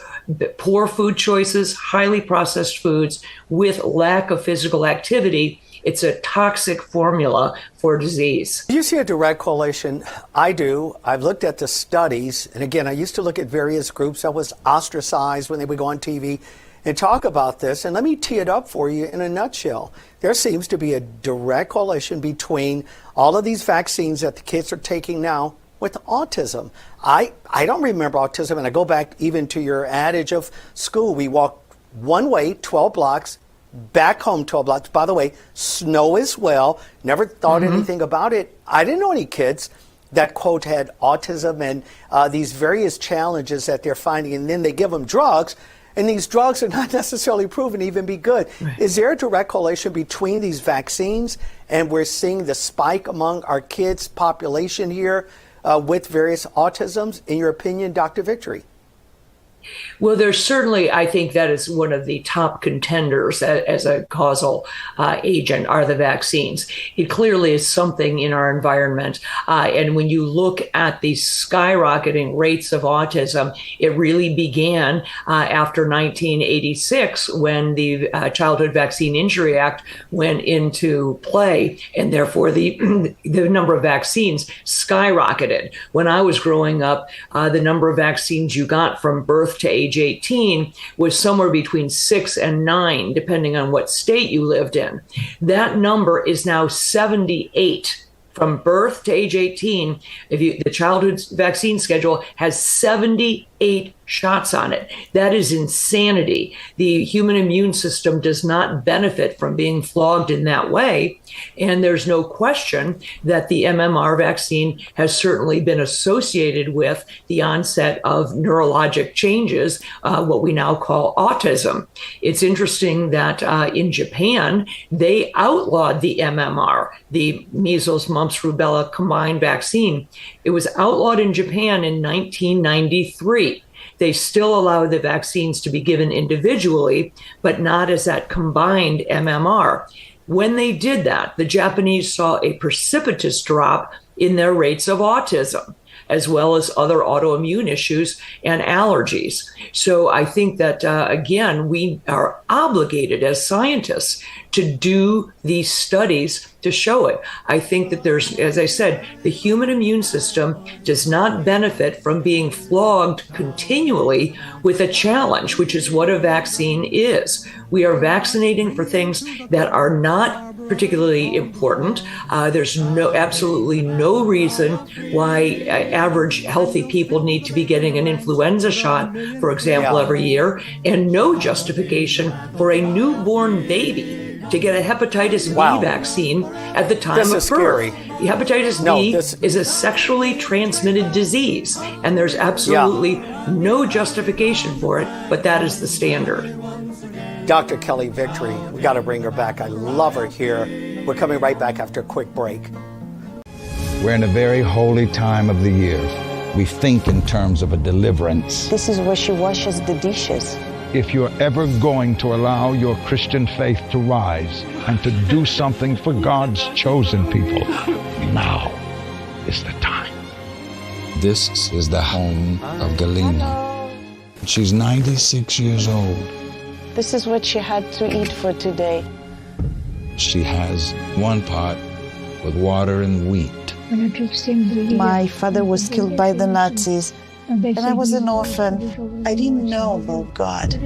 poor food choices, highly processed foods with lack of physical activity, it's a toxic formula for disease. Do you see a direct correlation? I do. I've looked at the studies, and again, I used to look at various groups that was ostracized when they would go on TV and talk about this. And let me tee it up for you in a nutshell. There seems to be a direct correlation between all of these vaccines that the kids are taking now with autism. I don't remember autism, and I go back even to your adage of school. We walk one way, 12 blocks, back home 12 blocks. By the way, snow as well. Never thought anything about it. I didn't know any kids that, quote, had autism and these various challenges that they're finding, and then they give them drugs, and these drugs are not necessarily proven to even be good. Right. Is there a direct correlation between these vaccines and we're seeing the spike among our kids' population here with various autisms? In your opinion, Dr. Victory? Well, there's certainly, I think that is one of the top contenders as a causal agent are the vaccines. It clearly is something in our environment. And when you look at the skyrocketing rates of autism, it really began after 1986 when the Childhood Vaccine Injury Act went into play. And therefore, the number of vaccines skyrocketed. When I was growing up, the number of vaccines you got from birth to age 18 was somewhere between 6 and 9, depending on what state you lived in. That number is now 78. From birth to age 18, the childhood vaccine schedule has 78 shots on it. That is insanity. The human immune system does not benefit from being flogged in that way. And there's no question that the MMR vaccine has certainly been associated with the onset of neurologic changes, what we now call autism. It's interesting that in Japan, they outlawed the MMR, the measles, mumps, rubella combined vaccine. It was outlawed in Japan in 1993. They still allow the vaccines to be given individually, but not as that combined MMR. When they did that, the Japanese saw a precipitous drop in their rates of autism, as well as other autoimmune issues and allergies. So I think that, again, we are obligated as scientists to do these studies to show it. I think that there's, as I said, the human immune system does not benefit from being flogged continually with a challenge, which is what a vaccine is. We are vaccinating for things that are not particularly important. There's absolutely no reason why average healthy people need to be getting an influenza shot, for example, every year, and no justification for a newborn baby to get a hepatitis B vaccine at the time of birth. Scary. Hepatitis B is a sexually transmitted disease, and there's absolutely no justification for it, but that is the standard. Dr. Kelly Victory, we got to bring her back. I love her here. We're coming right back after a quick break. We're in a very holy time of the year. We think in terms of a deliverance. This is where she washes the dishes. If you're ever going to allow your Christian faith to rise and to do something for God's chosen people, now is the time. This is the home of Galina. She's 96 years old. This is what she had to eat for today. She has one pot with water and wheat. My father was killed by the Nazis, and I was an orphan. I didn't know about God.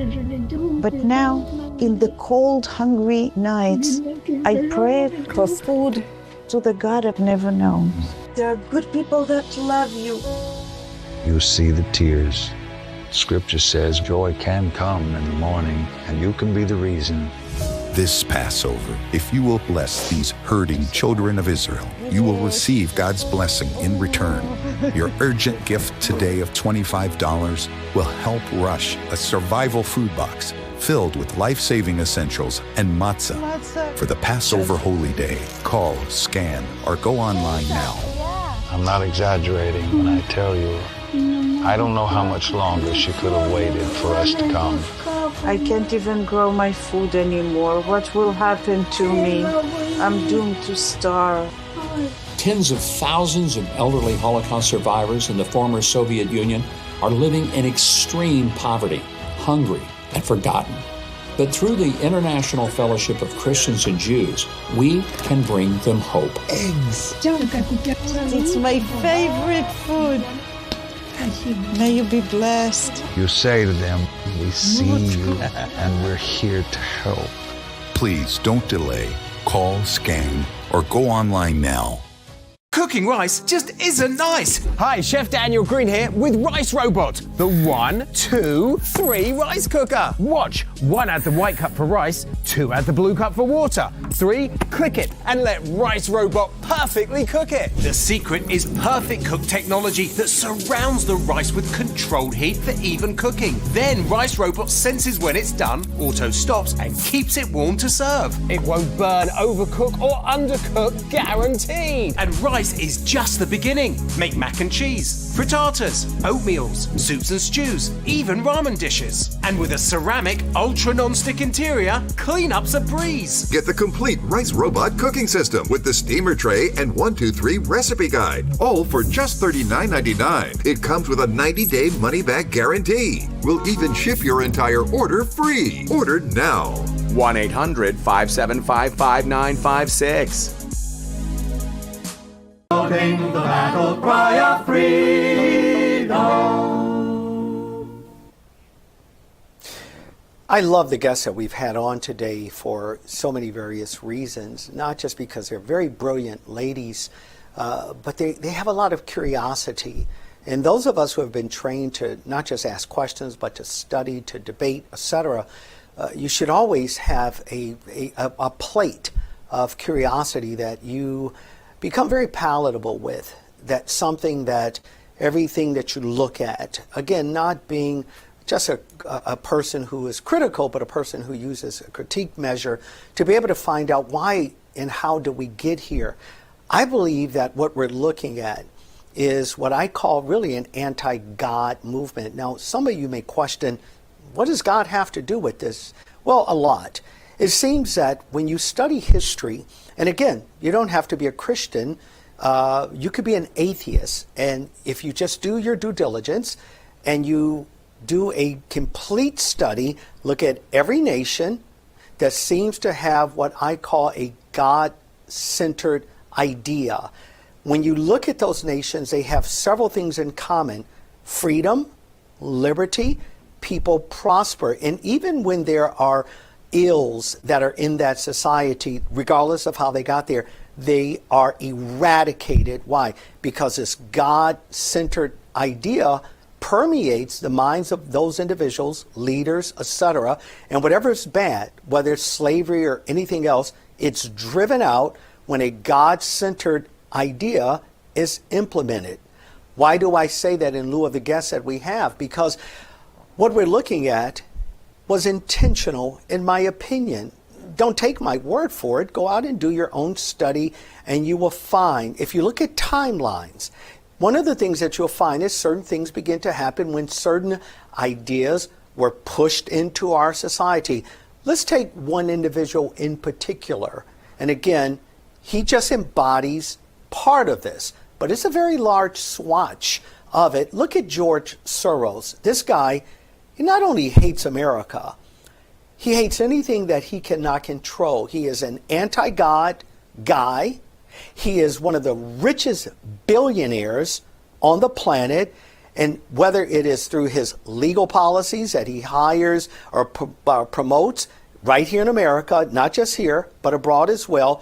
But now, in the cold, hungry nights, I pray for food to the God I've never known. There are good people that love you. You see the tears. Scripture says joy can come in the morning, and you can be the reason. This Passover, if you will bless these hurting children of Israel, you will receive God's blessing in return. Your urgent gift today of $25 will help rush a survival food box filled with life-saving essentials and matzah for the Passover holy day. Call, scan, or go online now. I'm not exaggerating when I tell you, I don't know how much longer she could have waited for us to come. I can't even grow my food anymore. What will happen to me? I'm doomed to starve. Tens of thousands of elderly Holocaust survivors in the former Soviet Union are living in extreme poverty, hungry, and forgotten. But through the International Fellowship of Christians and Jews, we can bring them hope. Eggs. It's my favorite food. May you be blessed. You say to them, we see you and we're here to help. Please don't delay. Call, scan, or go online now. Cooking rice just isn't nice. Hi, Chef Daniel Green here with Rice Robot, the 1, 2, 3 rice cooker. Watch, 1 add the white cup for rice, 2 add the blue cup for water, 3 click it and let Rice Robot perfectly cook it. The secret is Perfect Cook technology that surrounds the rice with controlled heat for even cooking. Then Rice Robot senses when it's done, auto stops and keeps it warm to serve. It won't burn, overcook or undercook, guaranteed. And rice is just the beginning. Make mac and cheese, frittatas, oatmeals, soups and stews, even ramen dishes. And with a ceramic, ultra non-stick interior, cleanup's a breeze. Get the complete Rice Robot cooking system with the steamer tray and 1-2-3 recipe guide, all for just $39.99. It comes with a 90-day money-back guarantee. We'll even ship your entire order free. Order now. 1-800-575-5956. Holding the battle cry of freedom. I love the guests that we've had on today for so many various reasons, not just because they're very brilliant ladies, but they have a lot of curiosity. And those of us who have been trained to not just ask questions, but to study, to debate, etc., you should always have a plate of curiosity that you become very palatable with. That's something that everything that you look at, again, not being just a person who is critical, but a person who uses a critique measure to be able to find out why and how do we get here. I believe that what we're looking at is what I call really an anti-God movement. Now, some of you may question, what does God have to do with this? Well, a lot. It seems that when you study history, and again, you don't have to be a Christian, you could be an atheist, and if you just do your due diligence and you do a complete study, look at every nation that seems to have what I call a God-centered idea. When you look at those nations, they have several things in common: freedom, liberty, people prosper, and even when there are ills that are in that society, regardless of how they got there, they are eradicated. Why? Because this God-centered idea permeates the minds of those individuals, leaders, etc. And whatever is bad, whether it's slavery or anything else, it's driven out when a God-centered idea is implemented. Why do I say that in lieu of the guests that we have? Because what we're looking at was intentional, in my opinion. Don't take my word for it. Go out and do your own study, and you will find, if you look at timelines, one of the things that you'll find is certain things begin to happen when certain ideas were pushed into our society. Let's take one individual in particular. And again, he just embodies part of this, but it's a very large swatch of it. Look at George Soros. This guy, he not only hates America, he hates anything that he cannot control. He is an anti-God guy. He is one of the richest billionaires on the planet. And whether it is through his legal policies that he hires or promotes right here in America, not just here, but abroad as well,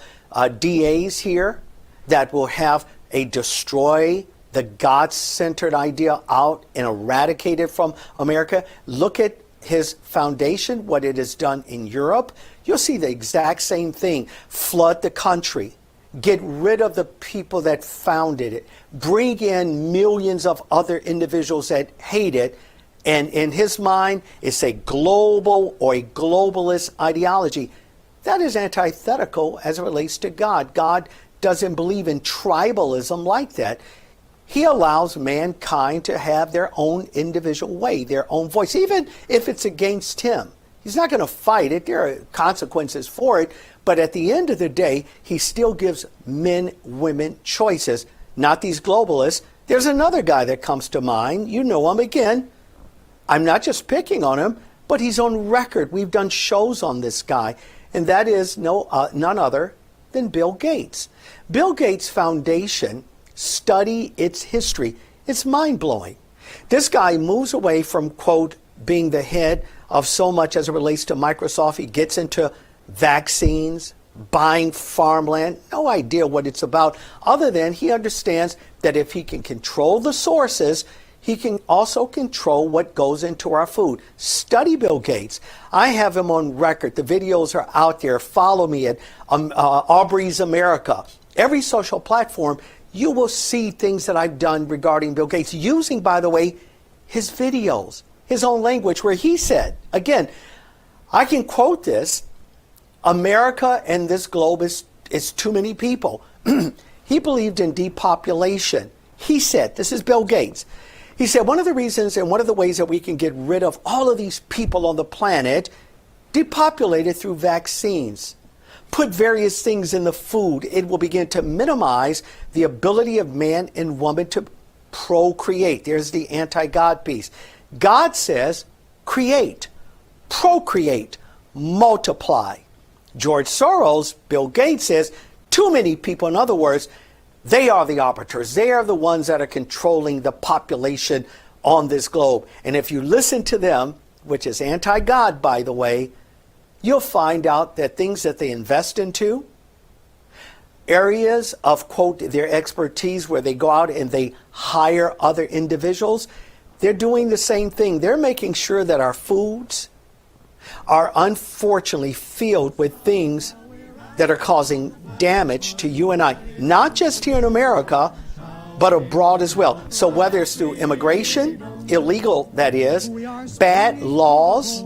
DAs here that will have a destroy the God-centered idea out and eradicate it from America. Look at his foundation, what it has done in Europe. You'll see the exact same thing. Flood the country. Get rid of the people that founded it. Bring in millions of other individuals that hate it. And in his mind, it's a global or a globalist ideology. That is antithetical as it relates to God. God doesn't believe in tribalism like that. He allows mankind to have their own individual way, their own voice, even if it's against him. He's not going to fight it. There are consequences for it. But at the end of the day, he still gives men, women choices, not these globalists. There's another guy that comes to mind. You know him again. I'm not just picking on him, but he's on record. We've done shows on this guy, and that is none other than Bill Gates. Bill Gates Foundation, study its history. It's mind-blowing. This guy moves away from, quote, being the head of so much as it relates to Microsoft. He gets into vaccines, buying farmland, no idea what it's about, other than he understands that if he can control the sources, he can also control what goes into our food. Study Bill Gates. I have him on record. The videos are out there. Follow me at Aubrey's America. Every social platform, you will see things that I've done regarding Bill Gates, using, by the way, his videos, his own language, where he said, again, I can quote this, America and this globe is too many people. He believed in depopulation. He said, this is Bill Gates, he said, one of the reasons and one of the ways that we can get rid of all of these people on the planet, depopulated through vaccines. Put various things in the food. It will begin to minimize the ability of man and woman to procreate. There's the anti-God piece. God says, create, procreate, multiply. George Soros, Bill Gates says, too many people, in other words, they are the arbiters. They are the ones that are controlling the population on this globe. And if you listen to them, which is anti-God, by the way, you'll find out that things that they invest into, areas of, quote, their expertise where they go out and they hire other individuals, they're doing the same thing. They're making sure that our foods are unfortunately filled with things that are causing damage to you and I, not just here in America, but abroad as well. So whether it's through immigration, illegal that is, bad laws,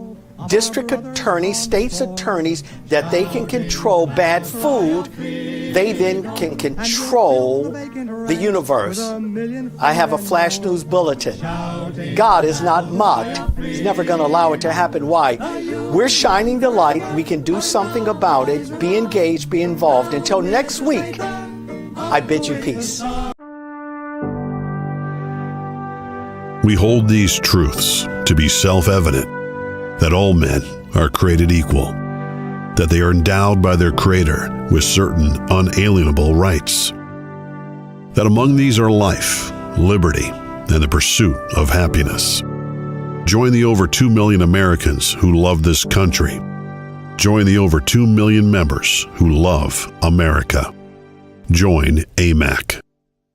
district attorneys, states attorneys, that they can control bad food, they then can control the universe. I have a flash news bulletin. God is not mocked. He's never going to allow it to happen. Why? We're shining the light. We can do something about it. Be engaged, be involved. Until next week, I bid you peace. We hold these truths to be self-evident, that all men are created equal, that they are endowed by their Creator with certain unalienable rights, that among these are life, liberty, and the pursuit of happiness. Join the over 2 million Americans who love this country. Join the over 2 million members who love America. Join AMAC.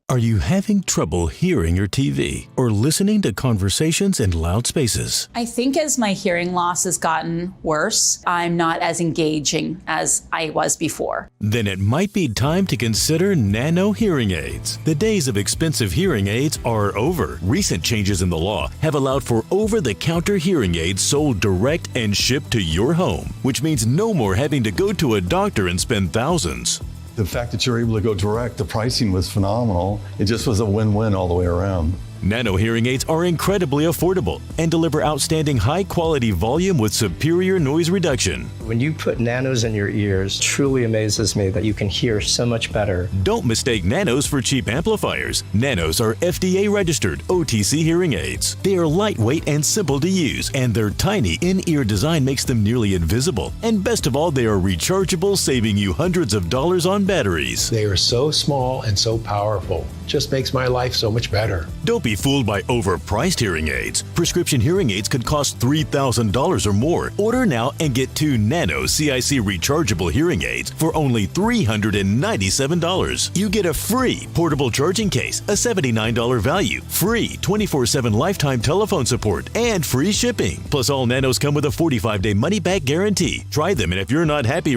Are you having trouble hearing your TV or listening to conversations in loud spaces? I think as my hearing loss has gotten worse, I'm not as engaging as I was before. Then it might be time to consider nano hearing aids. The days of expensive hearing aids are over. Recent changes in the law have allowed for over-the-counter hearing aids sold direct and shipped to your home, which means no more having to go to a doctor and spend thousands. The fact that you're able to go direct, the pricing was phenomenal. It just was a win-win all the way around. Nano hearing aids are incredibly affordable and deliver outstanding high-quality volume with superior noise reduction. When you put nanos in your ears, it truly amazes me that you can hear so much better. Don't mistake nanos for cheap amplifiers. Nanos are FDA-registered OTC hearing aids. They are lightweight and simple to use, and their tiny in-ear design makes them nearly invisible. And best of all, they are rechargeable, saving you hundreds of dollars on batteries. They are so small and so powerful. Just makes my life so much better. Don't be fooled by overpriced hearing aids. Prescription hearing aids could cost $3,000 or more. Order now and get 2 Nano CIC rechargeable hearing aids for only $397. You get a free portable charging case, a $79 value, free 24/7 lifetime telephone support, and free shipping. Plus, all Nanos come with a 45-day money-back guarantee. Try them, and if you're not happy,